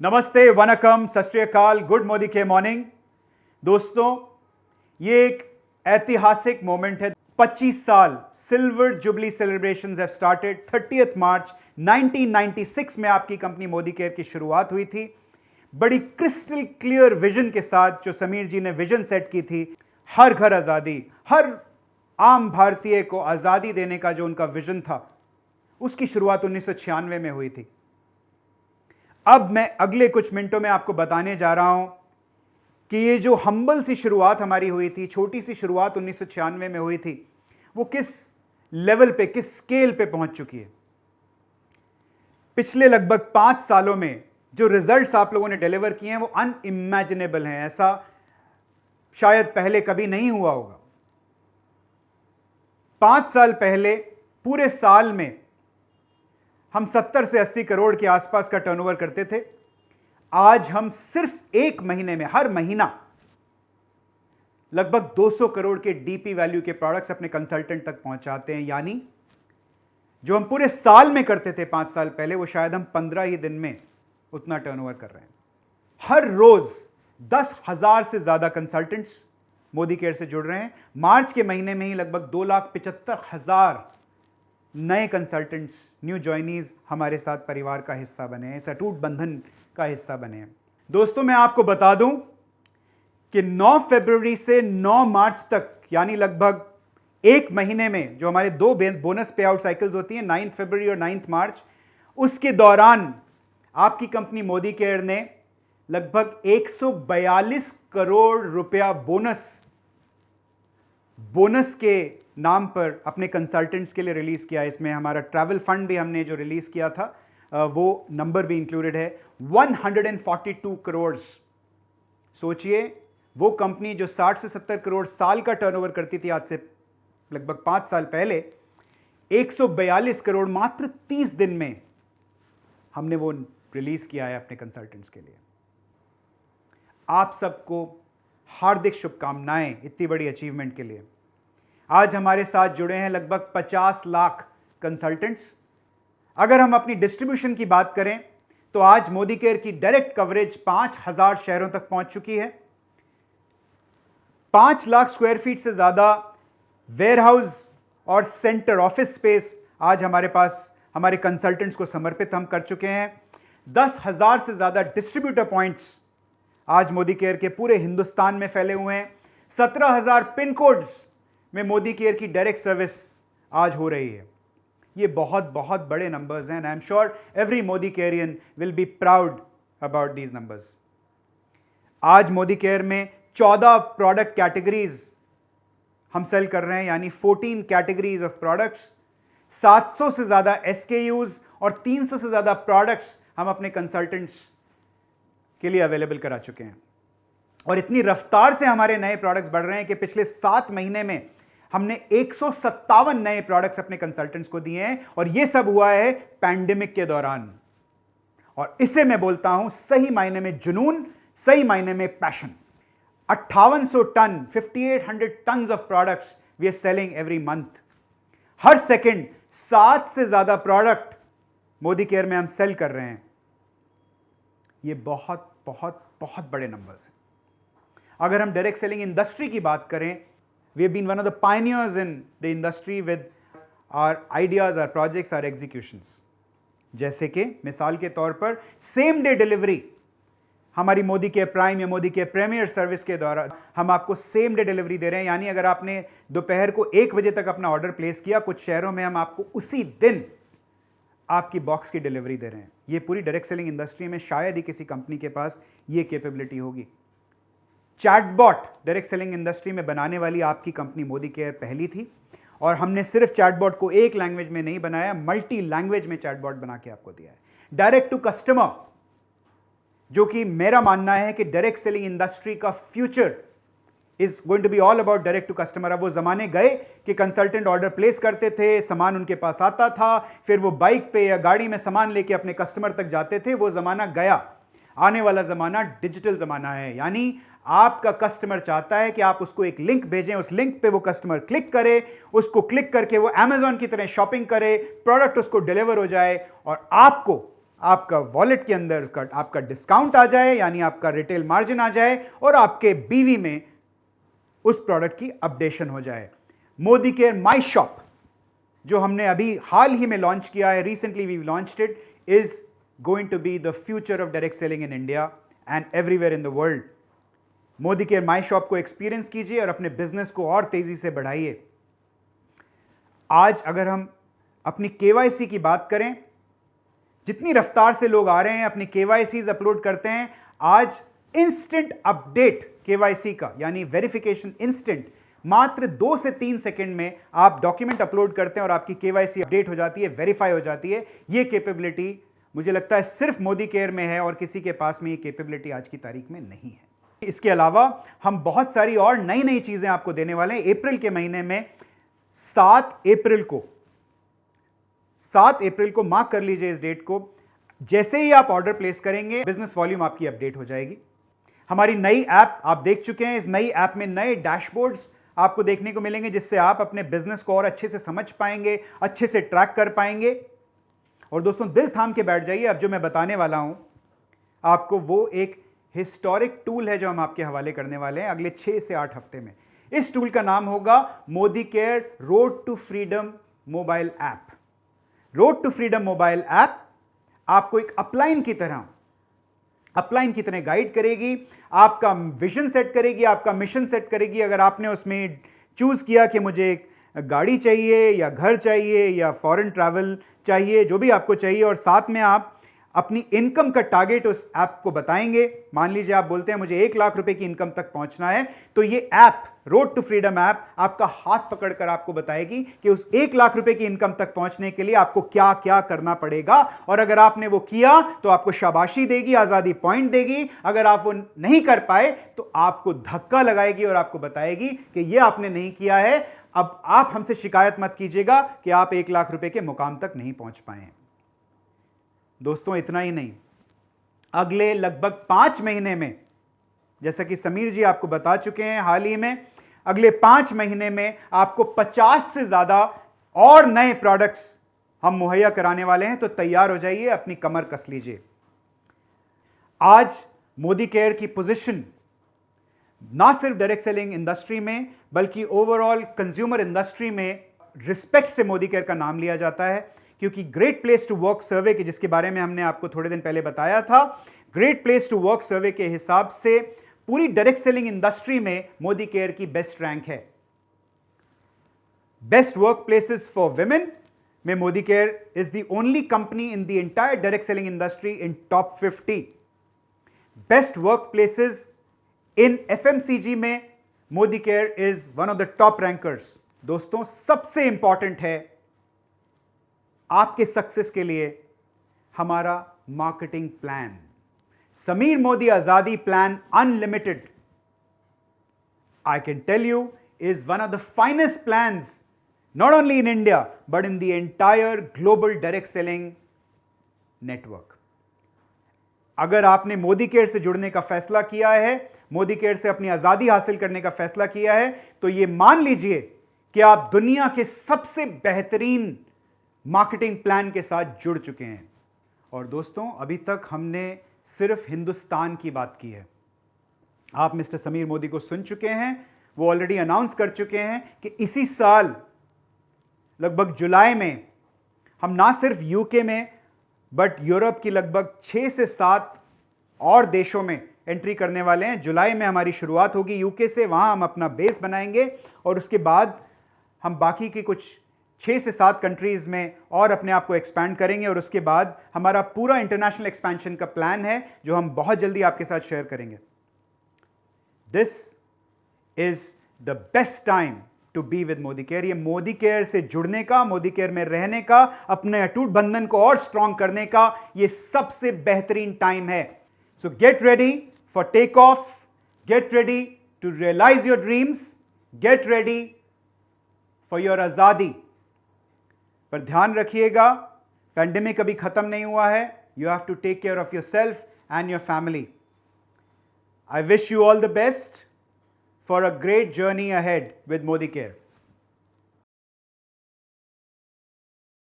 नमस्ते, वनकम, सत श्री अकाल, गुड मोदी के मॉर्निंग। दोस्तों, ये एक ऐतिहासिक मोमेंट है। 25 साल silver jubilee celebrations have started. 30 मार्च 1996 में आपकी कंपनी मोदी केयर की शुरुआत हुई थी। बड़ी क्रिस्टल क्लियर विजन के साथ जो समीर जी ने विजन सेट की थी, हर घर आजादी, हर आम भारतीय को आजादी देने का जो उनका विजन था, उसकी शुरुआत 1996 में हुई थी। अब मैं अगले कुछ मिनटों में आपको बताने जा रहा हूं कि ये जो हम्बल सी शुरुआत हमारी हुई थी, छोटी सी शुरुआत 1996 में हुई थी, वो किस लेवल पे, किस स्केल पे पहुंच चुकी है। पिछले लगभग 5 सालों में जो रिजल्ट्स आप लोगों ने डिलीवर किए हैं वो अनइमेजिनेबल हैं। ऐसा शायद पहले कभी नहीं हुआ होगा। 5 साल पहले पूरे साल में हम 70 से 80 करोड़ के आसपास का टर्नओवर करते थे। आज हम सिर्फ एक महीने में, हर महीना लगभग 200 करोड़ के डीपी वैल्यू के प्रोडक्ट्स अपने कंसल्टेंट तक पहुंचाते हैं। यानी जो हम पूरे साल में करते थे 5 साल पहले, वो शायद हम 15 ही दिन में उतना टर्नओवर कर रहे हैं। हर रोज 10,000 से ज्यादा कंसल्टेंट्स मोदी केयर से जुड़ रहे हैं। मार्च के महीने में ही लगभग 2,75,000 नए कंसल्टेंट्स, न्यू जॉइनीज हमारे साथ परिवार का हिस्सा बने हैं, इस अटूट बंधन का हिस्सा बने हैं। दोस्तों, मैं आपको बता दूं कि 9 फरवरी से 9 मार्च तक, यानी लगभग एक महीने में जो हमारे 2 बोनस पे आउट साइकिल्स होती हैं, 9 फरवरी और 9 मार्च, उसके दौरान आपकी कंपनी मोदी केयर ने लगभग 142 करोड़ रुपया बोनस के नाम पर अपने कंसल्टेंट्स के लिए रिलीज किया। इसमें हमारा ट्रैवल फंड भी हमने जो रिलीज किया था, वो नंबर भी इंक्लूडेड है, 142 करोड़। सोचिए, वो कंपनी जो 60 से 70 करोड़ साल का टर्नओवर करती थी आज से लगभग 5 साल पहले, 142 करोड़ मात्र 30 दिन में हमने वो रिलीज किया है अपने कंसल्टेंट्स के लिए। आप सबको हार्दिक शुभकामनाएं इतनी बड़ी अचीवमेंट के लिए। आज हमारे साथ जुड़े हैं लगभग 50 लाख कंसल्टेंट्स। अगर हम अपनी डिस्ट्रीब्यूशन की बात करें तो आज मोदी केयर की डायरेक्ट कवरेज 5,000 शहरों तक पहुंच चुकी है। 5 लाख स्क्वायर फीट से ज्यादा वेयरहाउस और सेंटर ऑफिस स्पेस आज हमारे पास हमारे कंसल्टेंट्स को समर्पित हम कर चुके हैं। 10,000 से ज्यादा डिस्ट्रीब्यूटर पॉइंट्स आज मोदी केयर के पूरे हिंदुस्तान में फैले हुए हैं। 17,000 पिन कोड्स में मोदी केयर की डायरेक्ट सर्विस आज हो रही है। ये बहुत बहुत बड़े नंबर्स हैं। I am sure every Modicarian will be proud about these numbers. आज मोदी केयर में 14 प्रोडक्ट कैटेगरीज हम सेल कर रहे हैं, यानी 14 कैटेगरीज ऑफ प्रोडक्ट्स। 700 से ज्यादा SKUs और 300 से ज्यादा प्रोडक्ट्स हम अपने कंसल्टेंट्स के लिए अवेलेबल करा चुके हैं। और इतनी रफ्तार से हमारे नए प्रोडक्ट्स बढ़ रहे हैं कि पिछले 7 महीने में हमने 157 नए प्रोडक्ट्स अपने कंसल्टेंट्स को दिए हैं, और यह सब हुआ है पैंडेमिक के दौरान। और इसे मैं बोलता हूं सही मायने में जुनून, सही मायने में passion. 5800 ton, 5800 tons of products we are selling every month. हर सेकंड 7 से ज्यादा प्रोडक्ट मोदी केयर में हम सेल कर रहे हैं। ये बहुत बहुत बहुत बड़े नंबर्स हैं। अगर हम डायरेक्ट सेलिंग इंडस्ट्री की बात करें, we have been one of the pioneers in the industry with our ideas, our projects, our executions. जैसे कि मिसाल के तौर पर सेम डे डिलीवरी, हमारी मोदी के प्राइम या मोदी के प्रीमियर सर्विस के दौरान हम आपको सेम डे डिलीवरी दे रहे हैं। यानी अगर आपने दोपहर को 1 बजे तक अपना ऑर्डर प्लेस किया, कुछ शहरों में हम आपको उसी दिन आपकी बॉक्स की डिलीवरी दे रहे हैं। ये पूरी डायरेक्ट सेलिंग इंडस्ट्री में शायद ही किसी कंपनी के पास ये कैपेबिलिटी होगी। चैटबॉट डायरेक्ट सेलिंग इंडस्ट्री में बनाने वाली आपकी कंपनी मोदी केयर पहली थी, और हमने सिर्फ चैटबॉट को एक लैंग्वेज में नहीं बनाया, मल्टी लैंग्वेज में चैटबॉट बना के आपको दिया है। डायरेक्ट टू कस्टमर, जो कि मेरा मानना है कि डायरेक्ट सेलिंग इंडस्ट्री का future is going to be all about direct to customer. अब वो जमाने गए कि कंसल्टेंट ऑर्डर प्लेस करते थे, सामान उनके पास आता था, फिर वो बाइक पे या गाड़ी में सामान लेके अपने कस्टमर तक जाते थे। वो जमाना गया। आने वाला जमाना डिजिटल जमाना है। यानी आपका कस्टमर चाहता है कि आप उसको एक लिंक भेजें, उस लिंक पे वो कस्टमर क्लिक करे, उसको क्लिक करके वो Amazon की तरह शॉपिंग करे, प्रोडक्ट उसको डिलीवर हो जाए और आपको आपका वॉलेट के अंदर आपका डिस्काउंट आ जाए, यानी आपका रिटेल मार्जिन आ जाए और आपके बीवी में उस प्रोडक्ट की अपडेशन हो जाए। मोदी केयर माई शॉप जो हमने अभी हाल ही में लॉन्च किया है, recently we launched it, is going to be the future of direct selling in India and everywhere in the world. Modicare my shop को एक्सपीरियंस कीजिए और अपने बिजनेस को और तेजी से बढ़ाइए। आज अगर हम अपनी केवाईसी की बात करें, जितनी रफ्तार से लोग आ रहे हैं अपनी केवाईसीज अपलोड करते हैं, आज इंस्टेंट अपडेट केवाईसी का यानी वेरिफिकेशन इंस्टेंट, मात्र 2 से 3 सेकंड में आप डॉक्यूमेंट अपलोड करते हैं और आपकी केवाईसी अपडेट हो जाती है, वेरीफाई हो जाती है। यह कैपेबिलिटी मुझे लगता है सिर्फ मोदी केयर में है और किसी के पास में ये कैपेबिलिटी आज की तारीख में नहीं है। इसके अलावा हम बहुत सारी और नई नई चीजें आपको देने वाले हैं। अप्रैल के महीने में 7 अप्रैल को मार्क कर लीजिए इस डेट को, जैसे ही आप ऑर्डर प्लेस करेंगे बिजनेस वॉल्यूम आपकी अपडेट हो जाएगी। हमारी नई ऐप आप देख चुके हैं, इस नई ऐप में नए डैशबोर्ड्स आपको देखने को मिलेंगे जिससे आप अपने बिजनेस को और अच्छे से समझ पाएंगे, अच्छे से ट्रैक कर पाएंगे। और दोस्तों दिल थाम के बैठ जाइए, अब जो मैं बताने वाला हूं आपको वो एक हिस्टोरिक टूल है जो हम आपके हवाले करने वाले हैं अगले 6 से 8 हफ्ते में। इस टूल का नाम होगा Modicare road to freedom mobile app. Road to freedom mobile app आपको एक अपलाइन की तरह गाइड करेगी, आपका विजन सेट करेगी, आपका मिशन सेट करेगी। अगर आपने उसमें चूज किया कि मुझे एक गाड़ी चाहिए या घर चाहिए या फॉरेन ट्रैवल चाहिए, जो भी आपको चाहिए, और साथ में आप अपनी इनकम का टारगेट उस ऐप को बताएंगे। मान लीजिए आप बोलते हैं मुझे 1 लाख रुपए की इनकम तक पहुंचना है, तो ये app road to freedom app आपका हाथ पकड़कर आपको बताएगी कि उस 1 लाख रुपए की इनकम तक पहुंचने के लिए आपको क्या क्या करना पड़ेगा। और अगर आपने वो किया तो आपको शाबाशी देगी, आजादी पॉइंट देगी। अगर आप वो नहीं कर पाए तो आपको धक्का लगाएगी और आपको बताएगी कि ये आपने नहीं किया है, अब आप हमसे शिकायत मत कीजिएगा कि आप 1 लाख रुपए के मुकाम तक नहीं पहुंच पाए। दोस्तों इतना ही नहीं, अगले लगभग 5 महीने में, जैसा कि समीर जी आपको बता चुके हैं हाल ही में, अगले 5 महीने में आपको 50 से ज्यादा और नए प्रोडक्ट्स हम मुहैया कराने वाले हैं। तो तैयार हो जाइए, अपनी कमर कस लीजिए। आज मोदी केयर की पोजीशन ना सिर्फ डायरेक्ट सेलिंग इंडस्ट्री में बल्कि ओवरऑल कंज्यूमर इंडस्ट्री में रिस्पेक्ट से मोदी केयर का नाम लिया जाता है, क्योंकि great place to work survey के, जिसके बारे में हमने आपको थोड़े दिन पहले बताया था, great place to work survey के हिसाब से पूरी डायरेक्ट सेलिंग इंडस्ट्री में मोदी केयर की बेस्ट रैंक है। Best work places for women में Modicare is the only company in the entire direct selling industry in top 50। Best work places in FMCG में Modicare is one of the top rankers. दोस्तों सबसे important है आपके success के लिए हमारा marketing plan, Sameer Modi आजादी plan unlimited, I can tell you is one of the finest plans not only in India but in the entire global direct selling network. अगर आपने मोदी केयर से जुड़ने का फैसला किया है, मोदी केयर से अपनी आजादी हासिल करने का फैसला किया है, तो यह मान लीजिए कि आप दुनिया के सबसे बेहतरीन मार्केटिंग प्लान के साथ जुड़ चुके हैं। और दोस्तों अभी तक हमने सिर्फ हिंदुस्तान की बात की है। आप मिस्टर समीर मोदी को सुन चुके हैं, वो ऑलरेडी अनाउंस कर चुके हैं कि इसी साल लगभग जुलाई में हम ना सिर्फ यूके में बट यूरोप की लगभग 6 से 7 और देशों में एंट्री करने वाले हैं। जुलाई में हमारी शुरुआत होगी यूके से, वहां हम अपना बेस बनाएंगे और उसके बाद हम बाकी की कुछ 6 से 7 कंट्रीज में और अपने आप को एक्सपैंड करेंगे। और उसके बाद हमारा पूरा इंटरनेशनल एक्सपेंशन का प्लान है जो हम बहुत जल्दी आपके साथ शेयर करेंगे। This is the best time to be with Modicare. ये मोदी केयर से जुड़ने का, मोदी केयर में रहने का, अपने अटूट बंधन को और स्ट्रांग करने का ये सबसे बेहतरीन टाइम है। So get ready for take off, get ready to realise your dreams, get ready for your आजादी। पर ध्यान रखिएगा, पैंडेमिक अभी खत्म नहीं हुआ है। You have to take care of yourself and your family. I wish you all the best for a great journey ahead with Modi Care.